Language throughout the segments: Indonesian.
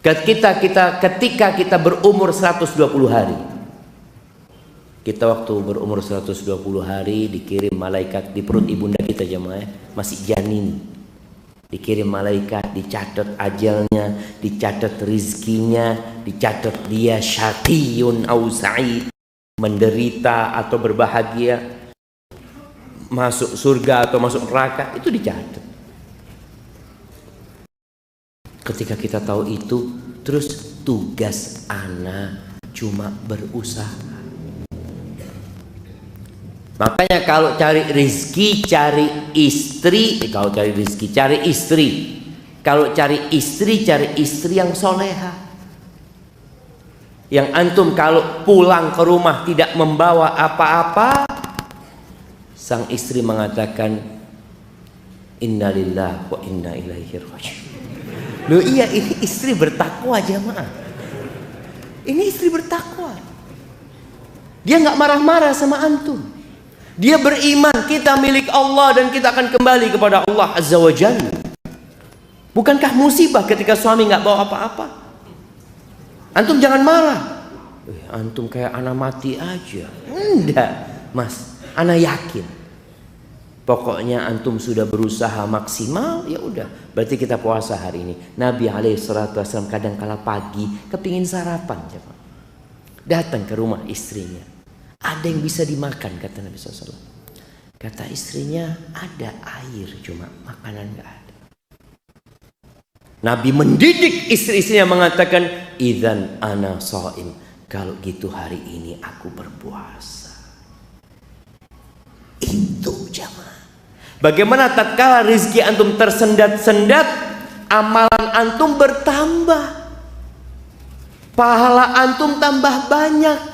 Ketika kita berumur 120 hari. Kita waktu berumur 120 hari dikirim malaikat di perut ibunda kita jemaah, masih janin. Dikirim malaikat, dicatat ajalnya, dicatat rizkinya, dicatat dia syaqiyun au sa'id, menderita atau berbahagia, masuk surga atau masuk neraka, itu dicatat. Ketika kita tahu itu, terus tugas anak cuma berusaha. Makanya kalau cari rezeki cari istri, kalau cari rezeki cari istri. Kalau cari istri yang soleha. Yang antum kalau pulang ke rumah tidak membawa apa-apa, sang istri mengatakan innalillahi wa inna ilaihi raji'un. Loh iya, ini istri bertakwa jemaah. Ini istri bertakwa. Dia nggak marah-marah sama antum. Dia beriman kita milik Allah dan kita akan kembali kepada Allah Azza wa Jalla. Bukankah musibah ketika suami nggak bawa apa-apa? Antum jangan marah. Antum kayak anak mati aja. Enggak, Mas. Anak yakin. Pokoknya antum sudah berusaha maksimal, ya udah. Berarti kita puasa hari ini. Nabi SAW kadang kala pagi kepingin sarapan, datang ke rumah istrinya. Ada yang bisa dimakan, kata Nabi SAW. Kata istrinya, ada air, cuma makanan nggak ada. Nabi mendidik istri-istrinya mengatakan, idzan ana shaim. Kalau gitu hari ini aku berpuasa. Itu jamaah. Bagaimana tatkala rezeki antum tersendat-sendat, amalan antum bertambah, pahala antum tambah banyak.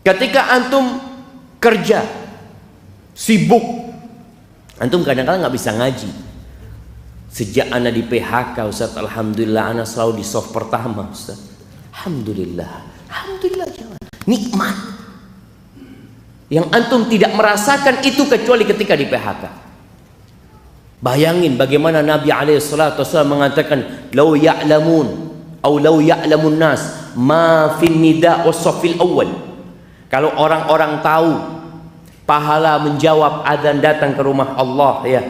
Ketika antum kerja sibuk, antum kadang-kadang nggak bisa ngaji. Sejak ana di PHK, Ustaz, alhamdulillah ana selalu di soft pertama, Ustaz. Alhamdulillah jangan. Nikmat yang antum tidak merasakan itu kecuali ketika di PHK. Bayangin bagaimana Nabi SAW mengatakan, lau ya'lamun atau lau ya'lamun nas ma fin nida was-saffil awal. Kalau orang-orang tahu pahala menjawab azan datang ke rumah Allah, ya.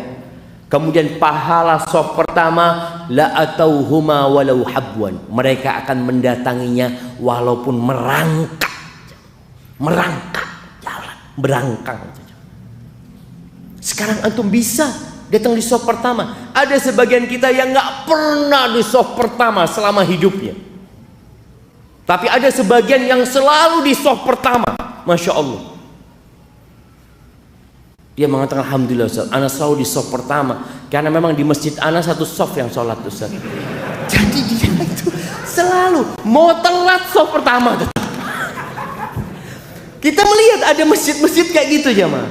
Kemudian pahala shaf pertama, la atauhuma walau habwan. Mereka akan mendatanginya walaupun merangkak jalan, berangkang. Sekarang antum bisa datang di shaf pertama. Ada sebagian kita yang nggak pernah di shaf pertama selama hidupnya. Tapi ada sebagian yang selalu di shaf pertama, Masya Allah. Dia mengatakan, alhamdulillah Ustaz, ana selalu di shaf pertama, karena memang di masjid ana satu shaf yang sholat, Ustaz. Jadi dia itu selalu mau telat shaf pertama. Kita melihat ada masjid-masjid kayak gitu jemaah.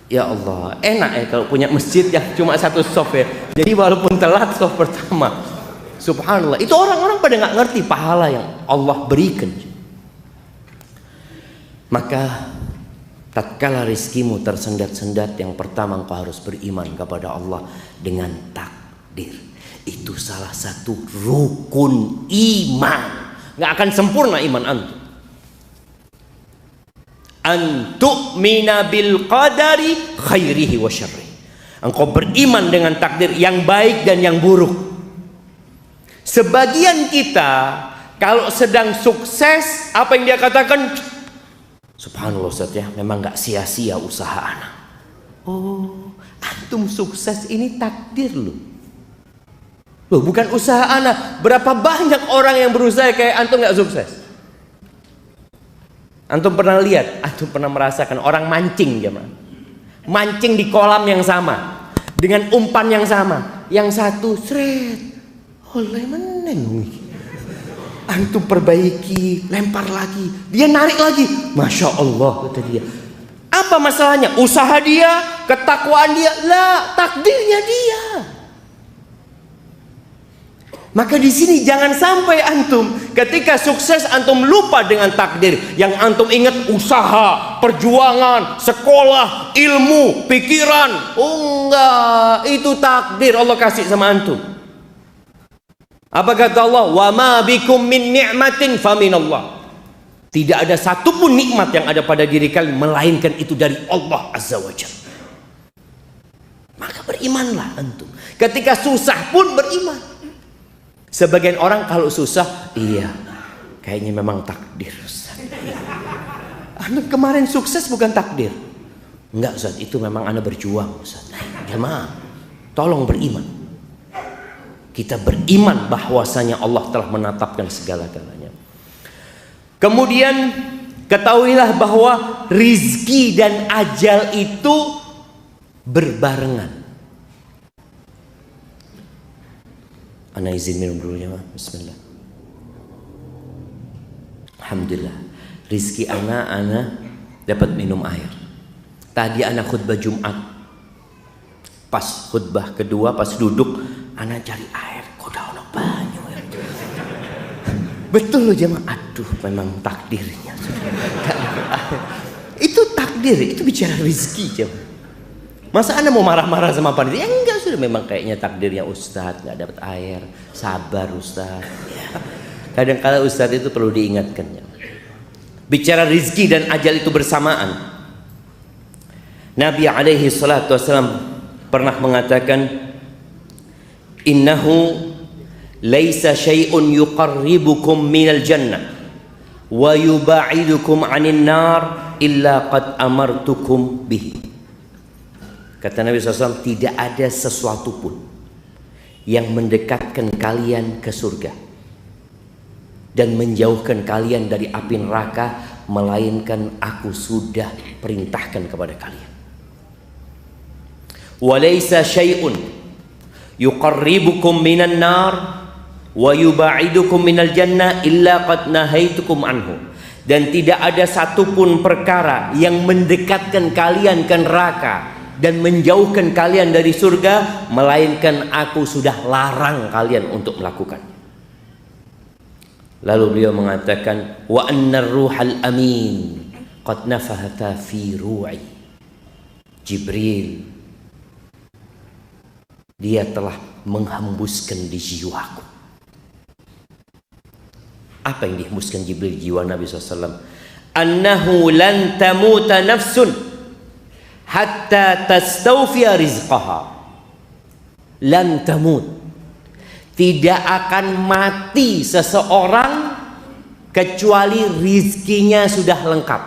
Ya Allah, enak ya kalau punya masjid yang cuma satu shaf ya. Jadi walaupun telat shaf pertama, subhanallah, itu orang-orang pada nggak ngerti pahala yang Allah berikan. Maka tatkala rizkimu tersendat-sendat, yang pertama engkau harus beriman kepada Allah dengan takdir. Itu salah satu rukun iman. Nggak akan sempurna iman antum. Antu'mina bil qadari khairihi wa syarrihi. Engkau beriman dengan takdir yang baik dan yang buruk. Sebagian kita kalau sedang sukses, apa yang dia katakan? Subhanallah Ustaz ya, memang gak sia-sia usaha anak. Oh, antum sukses ini takdir loh. Loh, bukan usaha anak. Berapa banyak orang yang berusaha kayak antum gak sukses? Antum pernah lihat, antum pernah merasakan orang mancing jemaah. Mancing di kolam yang sama, dengan umpan yang sama. Yang satu seret, oleh meneng, antum perbaiki, lempar lagi, dia narik lagi, Masya Allah, kata dia. Apa masalahnya? Usaha dia, ketakwaan dia, lah takdirnya dia. Maka di sini jangan sampai antum ketika sukses antum lupa dengan takdir. Yang antum ingat usaha, perjuangan, sekolah, ilmu, pikiran. Oh enggak, itu takdir Allah kasih sama antum. Apa kata Allah? Wa ma bikum min ni'matin faminallah. Tidak ada satupun nikmat yang ada pada diri kalian melainkan itu dari Allah Azza wa Jalla. Maka berimanlah antum. Ketika susah pun beriman. Sebagian orang kalau susah, iya, kayaknya memang takdir, Ustaz. Anak kemarin sukses bukan takdir. Enggak, Ustaz, itu memang anak berjuang, Ustaz. Jemaah, tolong beriman. Kita beriman bahwasanya Allah telah menetapkan segala-galanya. Kemudian ketahuilah bahwa rizki dan ajal itu berbarengan. Ana izin minum dulu ya, bismillah. Alhamdulillah, rizki ana dapat minum air. Tadi ana khutbah Jumat, pas khutbah kedua, pas duduk, ana cari air, kok ada banyak ya. Betul loh jemaah, aduh memang takdirnya. Itu takdir, itu bicara rizki jemaah. Masa anda mau marah-marah sama panitia? Enggak, sudah memang kayaknya takdirnya Ustadz nggak dapat air. Sabar Ustadz. Ya. Kadang-kala Ustadz itu perlu diingatkan. Ya. Bicara rizki dan ajal itu bersamaan. Nabi alaihi salatu wassalam pernah mengatakan, Innahu laisa syai'un yuqarribukum minal jannah wa yuba'idukum 'anil nar illa qad amartukum bihi. Kata Nabi SAW, tidak ada sesuatu pun yang mendekatkan kalian ke surga dan menjauhkan kalian dari api neraka, melainkan aku sudah perintahkan kepada kalian. Walaysa syai'un yuqarribukum minan nar wa yuba'idukum minal jannah illa qad nahaitukum anhu. Dan tidak ada satupun perkara yang mendekatkan kalian ke neraka dan menjauhkan kalian dari surga, melainkan aku sudah larang kalian untuk melakukan. Lalu beliau mengatakan, wa annar ruhal amin qad nafahata fi ru'i. Jibril, dia telah menghembuskan di jiwaku. Apa yang dihembuskan Jibril jiwa Nabi SAW? Annahu lan tamuta nafsun hatta tastawfiya rizqaha. Lan tamut, tidak akan mati seseorang kecuali rizkinya sudah lengkap.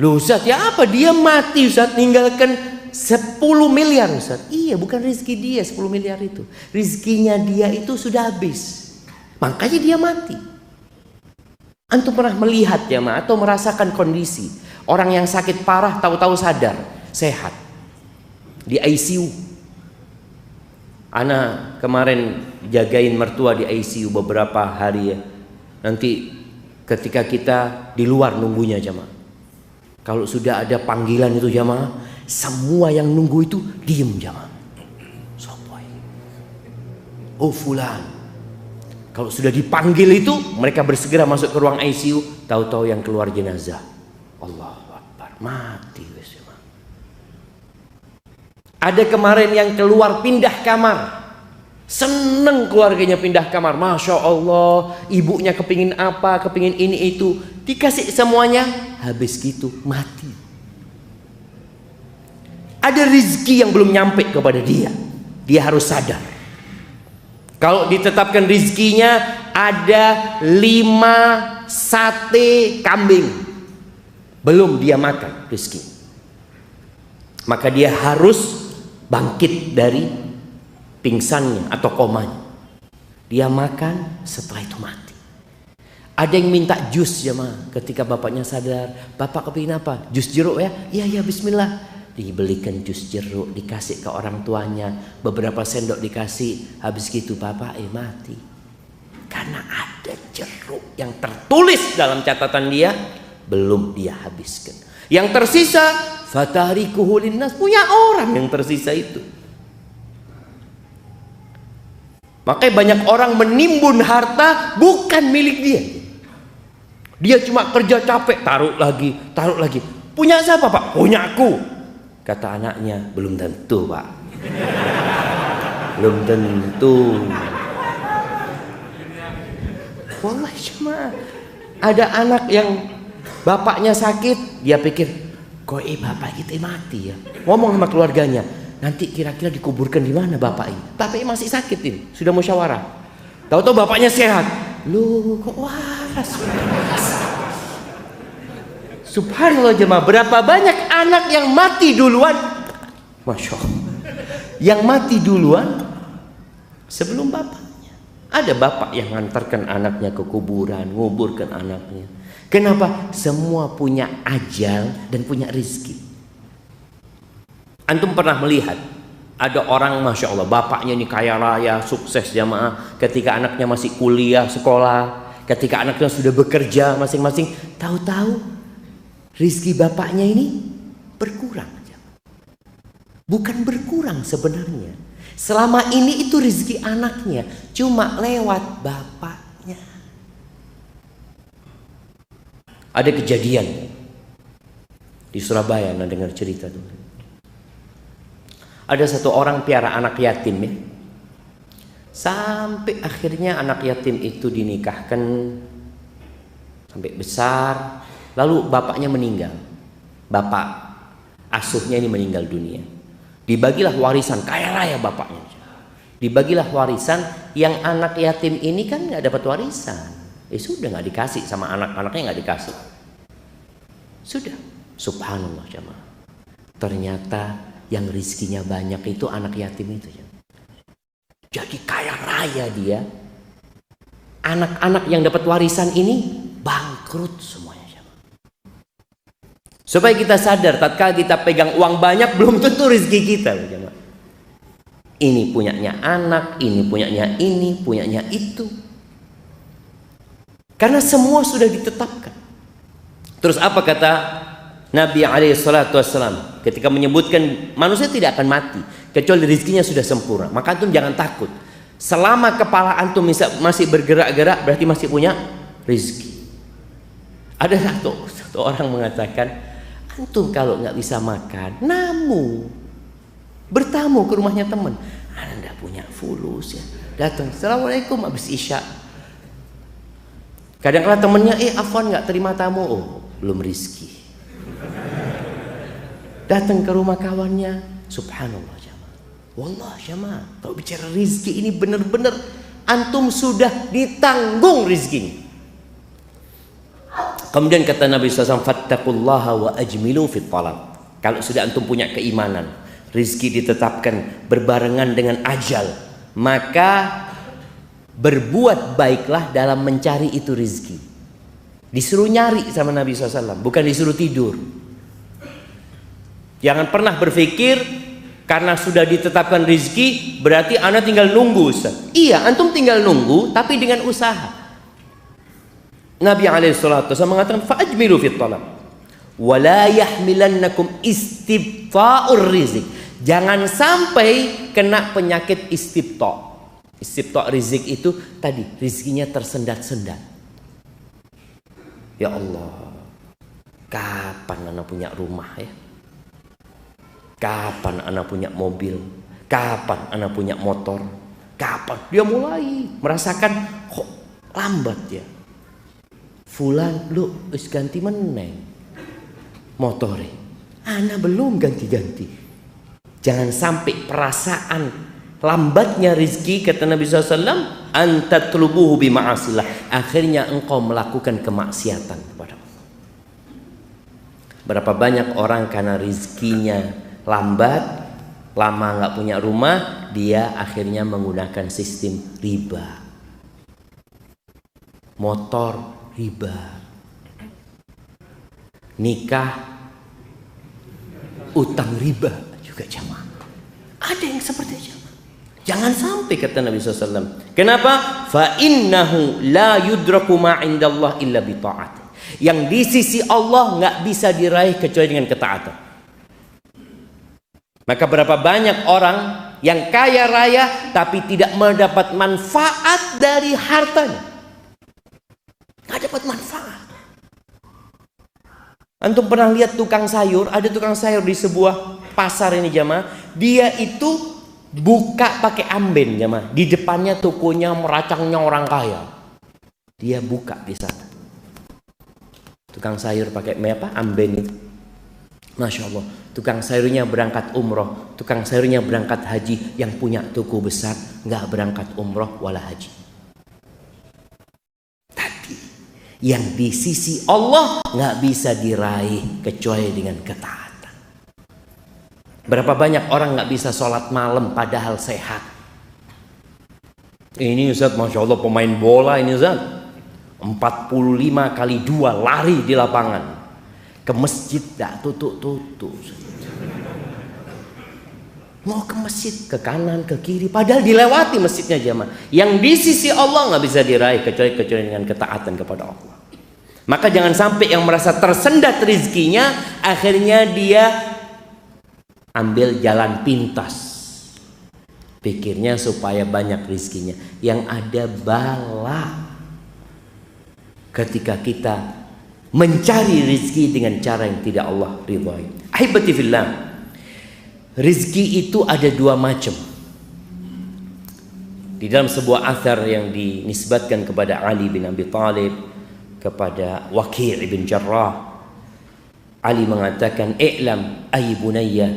Loh Ustaz, ya apa dia mati Ustaz, ninggalkan 10 miliar Ustaz? Iya, bukan rizki dia 10 miliar itu, rizkinya dia itu sudah habis, makanya dia mati. Antum pernah melihat ya ma, atau merasakan kondisi orang yang sakit parah tahu-tahu sadar, sehat, di ICU. Ana kemarin jagain mertua di ICU beberapa hari ya. Nanti ketika kita di luar nunggunya jamaah, kalau sudah ada panggilan itu jamaah, semua yang nunggu itu diem jamaah. Sopoy, oh fulan. Kalau sudah dipanggil itu mereka bersegera masuk ke ruang ICU, tahu-tahu yang keluar jenazah. Allahu Akbar, mati wes. Ada kemarin yang keluar pindah kamar, seneng keluarganya pindah kamar, masya Allah, ibunya kepingin apa, kepingin ini itu, dikasih semuanya, habis gitu mati. Ada rezeki yang belum nyampe kepada dia, dia harus sadar. Kalau ditetapkan rezekinya ada 5 sate kambing, belum dia makan rezeki, maka dia harus bangkit dari pingsannya atau komanya. Dia makan, setelah itu mati. Ada yang minta jus ya ma, ketika bapaknya sadar, bapak kepingin apa? Jus jeruk ya? Iya ya, bismillah. Dibelikan jus jeruk, dikasih ke orang tuanya, beberapa sendok dikasih, habis gitu bapak mati. Karena ada jeruk yang tertulis dalam catatan dia, belum dia habiskan. Yang tersisa fatarikuhu linnas, punya orang yang tersisa itu. Makanya banyak orang menimbun harta bukan milik dia. Dia cuma kerja capek, taruh lagi, taruh lagi. Punya siapa, Pak? Punyaku. Kata anaknya, belum tentu, Pak. Belum tentu. Wallahi cuma ada anak yang bapaknya sakit, dia pikir, kok bapak kita mati ya. Ngomong sama keluarganya, nanti kira-kira dikuburkan di mana bapak ini? Bapaknya masih sakit ini, sudah musyawarah. Tahu-tahu bapaknya sehat. Loh, kok waras? Subhanallah jemaah, berapa banyak anak yang mati duluan? Masya Allah. Yang mati duluan sebelum bapaknya. Ada bapak yang mengantarkan anaknya ke kuburan, nguburkan anaknya. Kenapa? Semua punya ajal dan punya rizki. Antum pernah melihat ada orang, Masya Allah, bapaknya ini kaya raya, sukses jamaah, ketika anaknya masih kuliah, sekolah, ketika anaknya sudah bekerja masing-masing, tahu-tahu rizki bapaknya ini berkurang. Bukan berkurang sebenarnya, selama ini itu rizki anaknya, cuma lewat bapaknya. Ada kejadian di Surabaya, anda dengar cerita tuh. Ada satu orang piara anak yatim ya. Sampai akhirnya anak yatim itu dinikahkan sampai besar, lalu bapaknya meninggal. Bapak asuhnya ini meninggal dunia. Dibagilah warisan, kaya raya bapaknya. Dibagilah warisan, yang anak yatim ini kan nggak dapat warisan. Sudah nggak dikasih sama anak-anaknya, nggak dikasih. Sudah, subhanallah jemaah. Ternyata yang rizkinya banyak itu anak yatim itu. Jadi kaya raya dia. Anak-anak yang dapat warisan ini bangkrut semuanya. Supaya kita sadar, tatkala kita pegang uang banyak belum tentu rizki kita. Ini punyanya anak, ini punyanya ini, punyanya itu. Karena semua sudah ditetapkan. Terus apa kata Nabi SAW ketika menyebutkan manusia tidak akan mati kecuali rizkinya sudah sempurna. Maka antum jangan takut. Selama kepala antum masih bergerak-gerak, berarti masih punya rizki. Ada satu orang mengatakan, antum kalau nggak bisa makan, bertamu ke rumahnya teman. Anda punya fulus ya, datang, assalamualaikum habis isya. Kadang-kadang temennya, afwan nggak terima tamu, oh belum rizki. Datang ke rumah kawannya, subhanallah jamaah. Wallah jamaah, kalau bicara rizki ini benar-benar antum sudah ditanggung rizkinya. Kemudian kata Nabi SAW, fattaqullaha wa ajmilu fit talab. Kalau sudah antum punya keimanan, rizki ditetapkan berbarengan dengan ajal, maka berbuat baiklah dalam mencari itu rizki. Disuruh nyari sama Nabi SAW, bukan disuruh tidur. Jangan pernah berpikir karena sudah ditetapkan rizki berarti anda tinggal nunggu, Ustaz. Iya, antum tinggal nunggu tapi dengan usaha. Nabi SAW mengatakan fa'ajmilu fit talab wa la yahmilannakum istibta'ur rizq. Jangan sampai kena penyakit istibta'. Istibta' rizq itu tadi rizkinya tersendat-sendat. Ya Allah, kapan anak punya rumah ya? Kapan anak punya mobil? Kapan anak punya motor? Kapan? Dia mulai merasakan kok lambat ya. Fulan lu wis ganti meneng motore, ana belum ganti-ganti. Jangan sampai perasaan lambatnya rizki, kata Nabi SAW, antatlubuhu bima'asillah, akhirnya engkau melakukan kemaksiatan kepada Allah. Berapa banyak orang karena rizkinya lambat, lama nggak punya rumah, dia akhirnya menggunakan sistem riba, motor riba, nikah utang riba juga jamaah. Ada yang seperti itu. Jangan sampai, kata Nabi SAW. Kenapa? Fa innahu la yudraku ma indallah illa bi ta'at. Yang di sisi Allah nggak bisa diraih kecuali dengan ketaatan. Maka berapa banyak orang yang kaya raya tapi tidak mendapat manfaat dari hartanya. Nggak dapat manfaat. Antum pernah lihat tukang sayur? Ada tukang sayur di sebuah pasar ini jamaah. Dia itu buka pakai amben jamaah. Di depannya tokonya meracangnya orang kaya. Dia buka di sana. Tukang sayur pakai apa? Amben itu. Masya Allah. Tukang sayurnya berangkat umroh. Tukang sayurnya berangkat haji. Yang punya toko besar nggak berangkat umroh wala haji. Tapi yang di sisi Allah nggak bisa diraih kecuali dengan ketaatan. Berapa banyak orang nggak bisa sholat malam padahal sehat. Ini Ustaz, Masya Allah pemain bola ini Ustaz. 45 kali 2 lari di lapangan. Ke masjid tak tutup-tutup. Mau ke masjid, ke kanan, ke kiri. Padahal dilewati masjidnya jamaah. Yang di sisi Allah nggak bisa diraih kecuali dengan ketaatan kepada Allah. Maka jangan sampai yang merasa tersendat rizkinya, akhirnya dia ambil jalan pintas, pikirnya supaya banyak rizkinya. Yang ada bala ketika kita mencari rizki dengan cara yang tidak Allah ridhai. Ahibati fillah, rizki itu ada 2 macam. Di dalam sebuah athar yang dinisbatkan kepada Ali bin Abi Thalib, kepada Waqi' bin Jarrah, Ali mengatakan, "I'lam ay bunayya,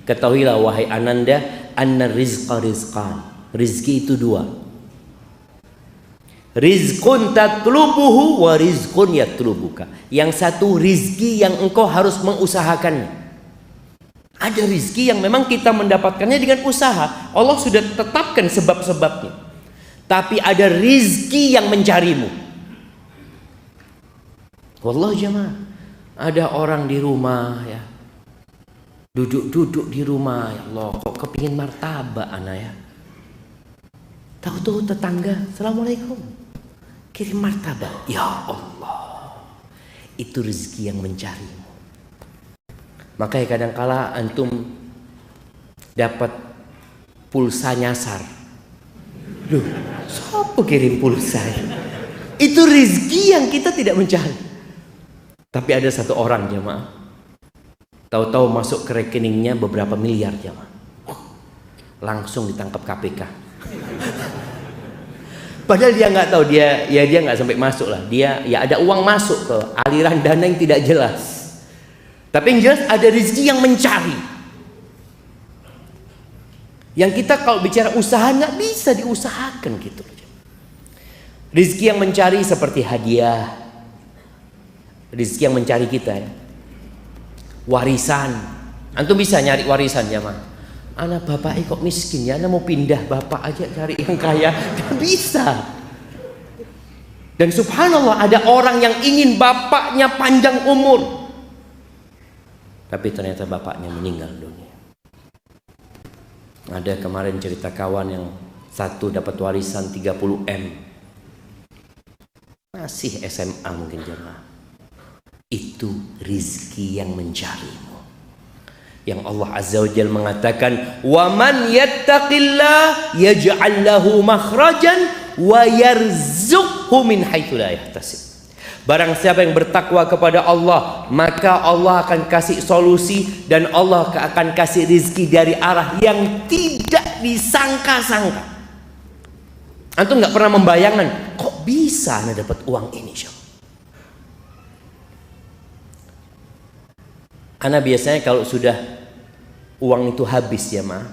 ketahuilah wahai ananda, anna rizqa rizqan." Rizki itu 2. Rizqun tatlubuhu wa rizqun yatlubuka. Yang satu rizki yang engkau harus mengusahakannya. Ada rizki yang memang kita mendapatkannya dengan usaha. Allah sudah tetapkan sebab-sebabnya. Tapi ada rizki yang mencarimu. Wallah jemaah, ada orang di rumah ya, duduk-duduk di rumah, ya Allah kok kepingin martabak anak ya. Tahu-tahu tetangga, Assalamualaikum, kirim martabak. Ya Allah, itu rezeki yang mencarimu. Makanya kadangkala antum dapat pulsa nyasar. Loh, siapa kirim pulsa? Itu rezeki yang kita tidak mencari. Tapi ada satu orang jemaah, tahu-tahu masuk ke rekeningnya beberapa miliar jemaah. Langsung ditangkap KPK. Padahal dia nggak tahu, dia nggak sampai masuk lah. Dia ya ada uang masuk ke aliran dana yang tidak jelas. Tapi yang jelas ada rezeki yang mencari. Yang kita kalau bicara usaha nggak bisa diusahakan gitu. Rezeki yang mencari seperti hadiah. Rezeki yang mencari kita ya. Warisan. Antum bisa nyari warisan ya mah. Anak bapak kok miskin ya, anak mau pindah bapak aja cari yang kaya. Gak bisa. Dan subhanallah ada orang yang ingin bapaknya panjang umur, tapi ternyata bapaknya meninggal dunia. Ada kemarin cerita kawan yang satu dapat warisan 30M, masih SMA mungkin jemaah. Itu rizki yang mencarimu. Yang Allah Azza wa Jalla mengatakan, "Wa man yattaqillah yaj'al lahu makhrajan wa yarzuqhu min haitsu la yahtasib." Barang siapa yang bertakwa kepada Allah, maka Allah akan kasih solusi dan Allah akan kasih rizki dari arah yang tidak disangka-sangka. Antum nggak pernah membayangkan, kok bisa anda dapat uang ini? Ana biasanya kalau sudah uang itu habis ya mah,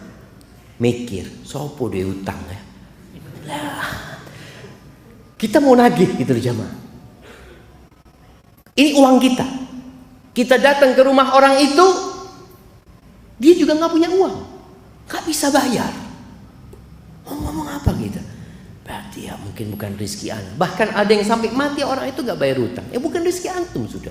mikir, sopo dia utang ya. Kita mau nagih gitu loh jamaah. Ini uang kita. Kita datang ke rumah orang itu, dia juga nggak punya uang, nggak bisa bayar. Ngomong apa gitu? Berarti ya mungkin bukan rezeki ana. Bahkan ada yang sampai mati orang itu nggak bayar utang. Ya bukan rezeki antum sudah.